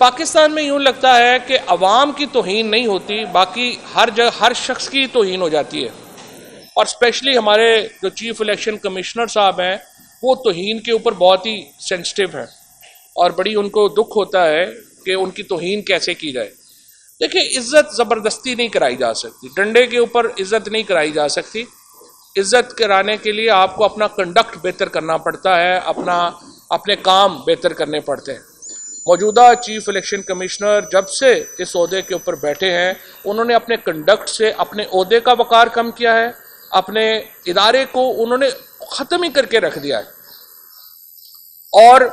पाकिस्तान में यूं लगता है कि अवाम की तौहीन नहीं होती, बाकी हर जगह हर शख्स की तौहीन हो जाती है। और स्पेशली हमारे जो चीफ इलेक्शन कमिश्नर साहब हैं वो तौहीन के ऊपर बहुत ही सेंसिटिव हैं और बड़ी उनको दुख होता है कि उनकी तौहीन कैसे की जाए। देखिए, इज़्ज़त ज़बरदस्ती नहीं कराई जा सकती, डंडे के ऊपर इज़्ज़त नहीं कराई जा सकती। इज़्ज़त कराने के लिए आपको अपना कंडक्ट बेहतर करना पड़ता है, अपने काम बेहतर करने पड़ते हैं। मौजूदा चीफ इलेक्शन कमिश्नर जब से इस ओहदे के ऊपर बैठे हैं उन्होंने अपने कंडक्ट से अपने ओहदे का वक़ार कम किया है, अपने इदारे को उन्होंने ख़त्म ही करके रख दिया है। और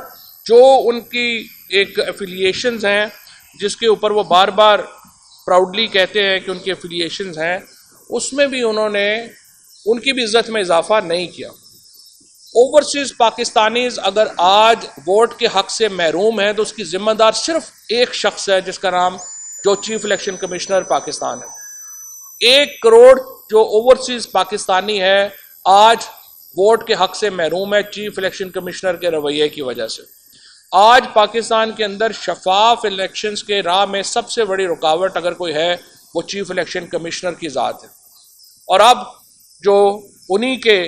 जो उनकी एक एफिलिएशंस हैं जिसके ऊपर वो बार बार प्राउडली कहते हैं कि उनकी एफिलिएशंस हैं, उसमें भी उन्होंने उनकी भी इज़्ज़त में इजाफा नहीं किया। ओवरसीज़ पाकिस्तानीज़ अगर आज वोट के हक़ से महरूम हैं तो उसकी ज़िम्मेदार सिर्फ एक शख्स है जिसका नाम जो चीफ इलेक्शन कमिश्नर पाकिस्तान है। 1 करोड़ जो ओवरसीज़ पाकिस्तानी है आज वोट के हक़ से महरूम है चीफ इलेक्शन कमिश्नर के रवैये की वजह से। आज पाकिस्तान के अंदर शफाफ इलेक्शंस के राह में सबसे बड़ी रुकावट अगर कोई है वो चीफ इलेक्शन कमिश्नर की ज़ात है। और अब जो उन्हीं के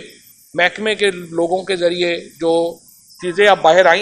महकमे के लोगों के ज़रिए जो चीज़ें अब बाहर आई